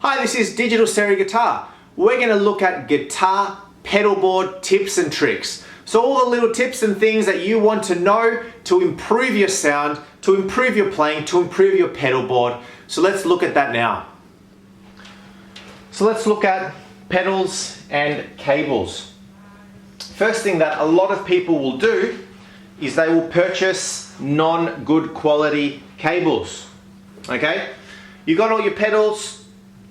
Hi, this is Digital Stereo Guitar. We're going to look at guitar pedalboard tips and tricks. So all the little tips and things that you want to know to improve your sound, to improve your playing, to improve your pedalboard. So let's look at that now. So let's look at pedals and cables. First thing that a lot of people will do is they will purchase non-good quality cables. Okay? You got all your pedals,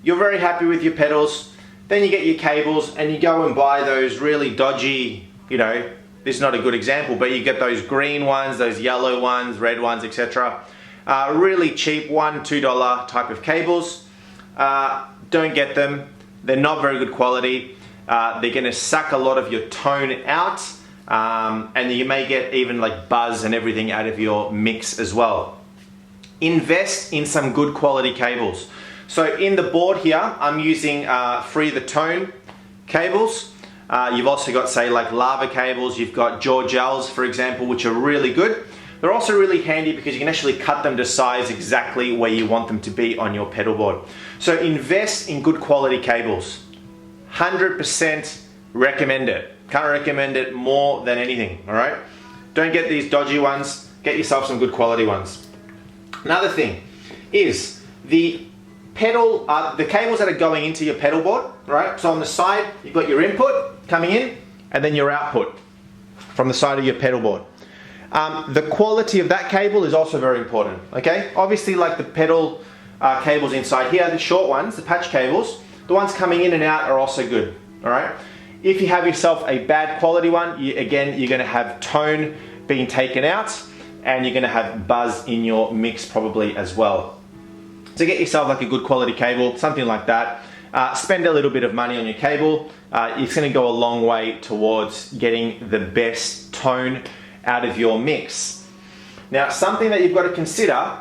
you're very happy with your pedals, then you get your cables and you go and buy those really dodgy, this is not a good example, but you get those green ones, those yellow ones, red ones, etc. Really cheap, $1, $2 type of cables. Don't get them, they're not very good quality. They're going to suck a lot of your tone out, and you may get even like buzz and everything out of your mix as well. Invest in some good quality cables. So in the board here, I'm using Free the Tone cables. You've also got, say, like lava cables. You've got Georgels, for example, which are really good. They're also really handy because you can actually cut them to size exactly where you want them to be on your pedal board. So invest in good quality cables. 100% recommend it. Can't recommend it more than anything, all right? Don't get these dodgy ones. Get yourself some good quality ones. Another thing is the cables that are going into your pedal board, right? So on the side, you've got your input coming in and then your output from the side of your pedal board. The quality of that cable is also very important, okay? Obviously, like the pedal cables inside here, the short ones, the patch cables, the ones coming in and out are also good, all right? If you have yourself a bad quality one, again, you're gonna have tone being taken out and you're gonna have buzz in your mix probably as well. So get yourself like a good quality cable, something like that. Spend a little bit of money on your cable. It's going to go a long way towards getting the best tone out of your mix. Now, something that you've got to consider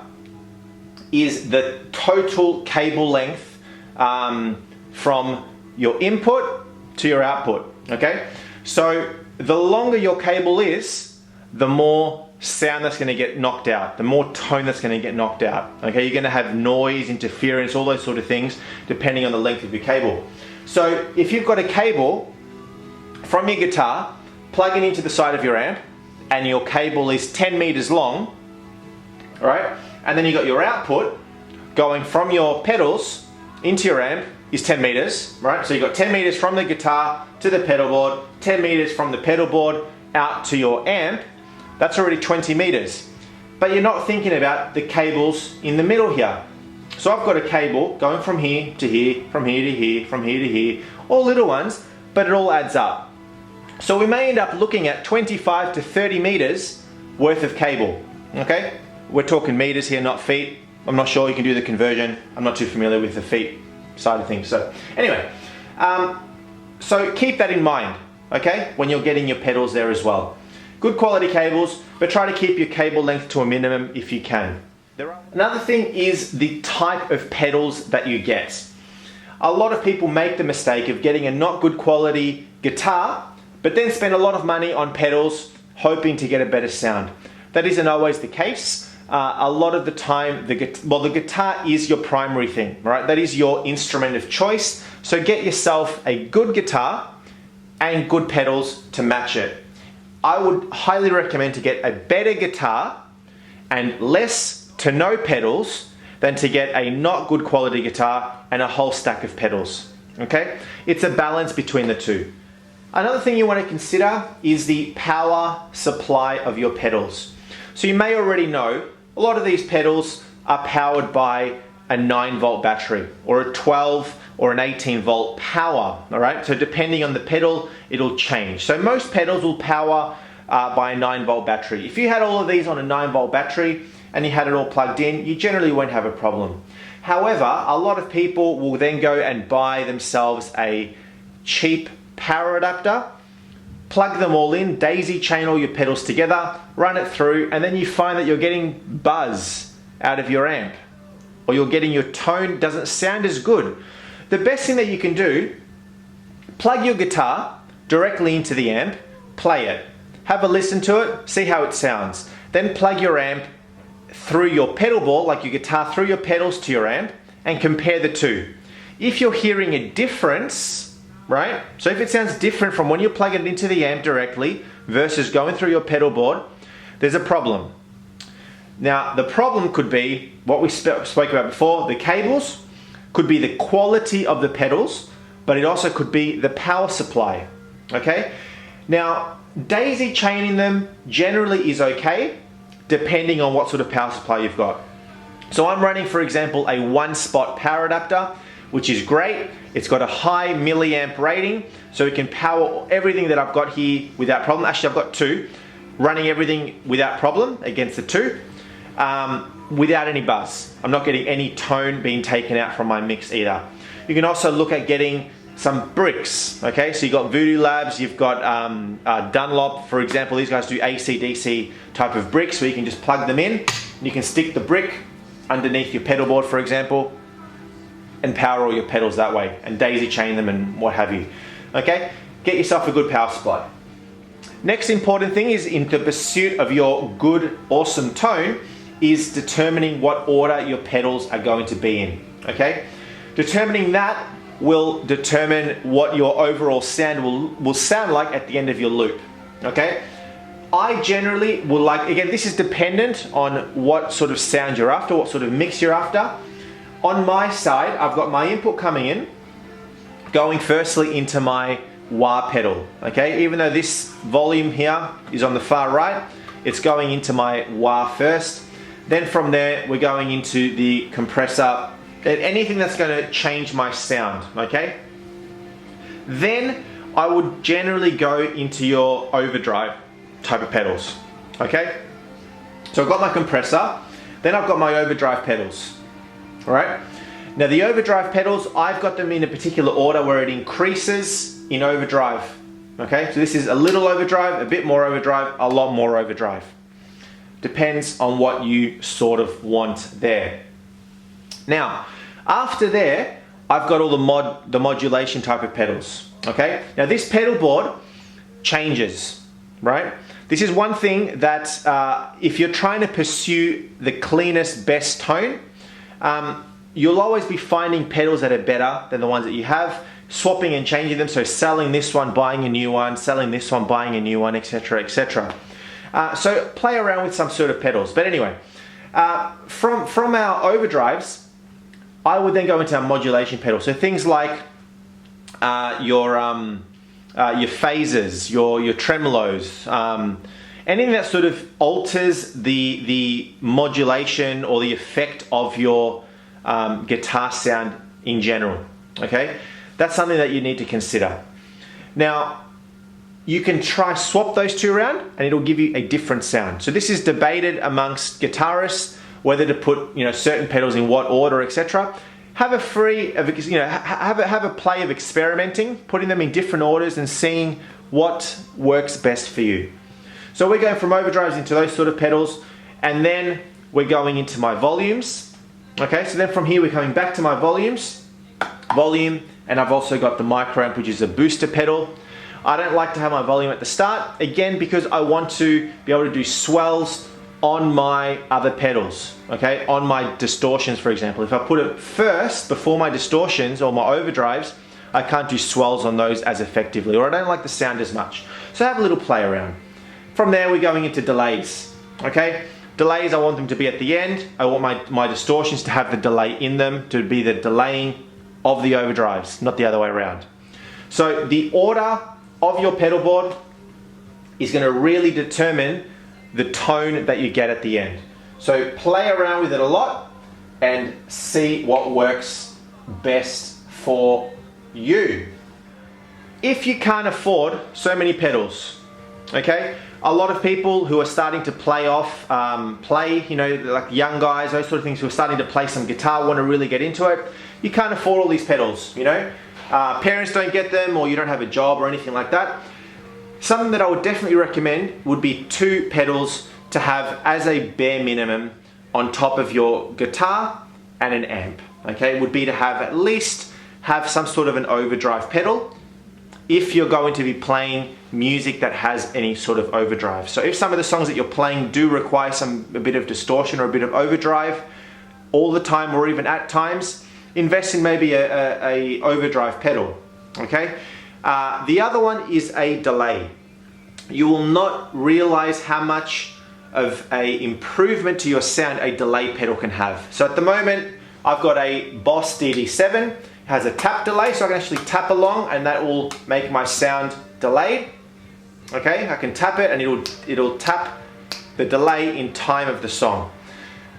is the total cable length from your input to your output, okay? So the longer your cable is, the more sound that's going to get knocked out, the more tone that's going to get knocked out. Okay, you're going to have noise, interference, all those sort of things depending on the length of your cable. So if you've got a cable from your guitar plugging into the side of your amp and your cable is 10 meters long, all right, and then you got your output going from your pedals into your amp is 10 meters, right? So you've got 10 meters from the guitar to the pedal board, 10 meters from the pedal board out to your amp. That's already 20 meters. But you're not thinking about the cables in the middle here. So I've got a cable going from here to here, from here to here, from here to here, all little ones, but it all adds up. So we may end up looking at 25 to 30 meters worth of cable, okay? We're talking meters here, not feet. I'm not sure you can do the conversion. I'm not too familiar with the feet side of things. So anyway, so keep that in mind, okay? When you're getting your pedals there as well. Good quality cables, but try to keep your cable length to a minimum if you can. Another thing is the type of pedals that you get. A lot of people make the mistake of getting a not good quality guitar, but then spend a lot of money on pedals hoping to get a better sound. That isn't always the case. A lot of the time, the guitar is your primary thing, right? That is your instrument of choice. So get yourself a good guitar and good pedals to match it. I would highly recommend to get a better guitar and less to no pedals than to get a not good quality guitar and a whole stack of pedals, okay? It's a balance between the two. Another thing you want to consider is the power supply of your pedals. So you may already know a lot of these pedals are powered by a 9-volt battery or a 12 or an 18-volt power, all right? So depending on the pedal, it'll change. So most pedals will power by a 9-volt battery. If you had all of these on a 9-volt battery and you had it all plugged in, you generally won't have a problem. However, a lot of people will then go and buy themselves a cheap power adapter, plug them all in, daisy chain all your pedals together, run it through, and then you find that you're getting buzz out of your amp, or you're getting your tone doesn't sound as good. The best thing that you can do, plug your guitar directly into the amp, play it, have a listen to it, see how it sounds. Then plug your amp through your pedal board, like your guitar through your pedals to your amp, and compare the two. if you're hearing a difference, right? So if it sounds different from when you're plugging it into the amp directly versus going through your pedal board, there's a problem. Now, the problem could be what we spoke about before, the cables, could be the quality of the pedals, but it also could be the power supply, okay? Now, daisy chaining them generally is okay, depending on what sort of power supply you've got. So I'm running, for example, a 1-spot power adapter, which is great. It's got a high milliamp rating, so it can power everything that I've got here without problem. Actually, I've got 2, running everything without problem against the 2, without any buzz. I'm not getting any tone being taken out from my mix either. You can also look at getting some bricks, okay? So you've got Voodoo Labs, you've got Dunlop, for example. These guys do AC/DC type of bricks, where you can just plug them in. You can stick the brick underneath your pedal board, for example, and power all your pedals that way, and daisy chain them and what have you, okay? Get yourself a good power supply. Next important thing is, in the pursuit of your good, awesome tone, is determining what order your pedals are going to be in, okay? Determining that will determine what your overall sound will sound like at the end of your loop, okay? I generally will like, again, this is dependent on what sort of sound you're after, what sort of mix you're after. On my side, I've got my input coming in, going firstly into my wah pedal, okay? Even though this volume here is on the far right, it's going into my wah first. Then from there, we're going into the compressor, anything that's going to change my sound, okay? Then I would generally go into your overdrive type of pedals, okay? So I've got my compressor, then I've got my overdrive pedals, all right? Now the overdrive pedals, I've got them in a particular order where it increases in overdrive, okay? So this is a little overdrive, a bit more overdrive, a lot more overdrive. Depends on what you sort of want there. Now, after there, I've got all the modulation type of pedals, okay? Now this pedal board changes, right? This is one thing that if you're trying to pursue the cleanest, best tone, you'll always be finding pedals that are better than the ones that you have, swapping and changing them, so selling this one, buying a new one, selling this one, buying a new one, etc., etc. So play around with some sort of pedals. But anyway, from our overdrives, I would then go into our modulation pedals. So things like your phases, your tremolos, anything that sort of alters the modulation or the effect of your guitar sound in general, okay? That's something that you need to consider. Now, you can try swap those two around and it'll give you a different sound. So this is debated amongst guitarists, whether to put certain pedals in what order, etc. Have a have a play of experimenting, putting them in different orders and seeing what works best for you. So we're going from overdrives into those sort of pedals, and then we're going into my volumes. Okay, so then from here we're coming back to my volume, and I've also got the micro amp, which is a booster pedal. I don't like to have my volume at the start, again, because I want to be able to do swells on my other pedals, okay? On my distortions, for example. If I put it first, before my distortions or my overdrives, I can't do swells on those as effectively, or I don't like the sound as much. So have a little play around. From there, we're going into delays, okay? Delays, I want them to be at the end. I want my distortions to have the delay in them, to be the delaying of the overdrives, not the other way around. So the order of your pedal board is going to really determine the tone that you get at the end. So play around with it a lot and see what works best for you. If you can't afford so many pedals, okay? A lot of people who are starting to play, like young guys, those sort of things, who are starting to play some guitar, want to really get into it, you can't afford all these pedals, Parents don't get them, or you don't have a job or anything like that. Something that I would definitely recommend would be 2 pedals to have as a bare minimum on top of your guitar and an amp, okay? Would be to at least have some sort of an overdrive pedal if you're going to be playing music that has any sort of overdrive. So if some of the songs that you're playing do require a bit of distortion or a bit of overdrive all the time, or even at times, invest in maybe a overdrive pedal, okay? The other one is a delay. You will not realize how much of a improvement to your sound a delay pedal can have. So at the moment, I've got a Boss DD7, it has a tap delay, so I can actually tap along and that will make my sound delayed. Okay, I can tap it and it'll tap the delay in time of the song.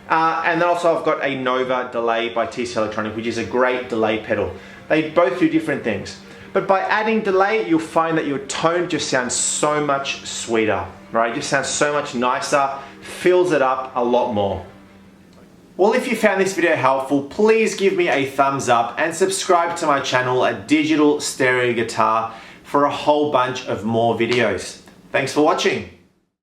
And then also I've got a Nova delay by TC Electronic, which is a great delay pedal. They both do different things. But by adding delay, you'll find that your tone just sounds so much sweeter, right? It just sounds so much nicer, fills it up a lot more. Well, if you found this video helpful, please give me a thumbs up and subscribe to my channel at Digital Stereo Guitar for a whole bunch of more videos. Thanks for watching.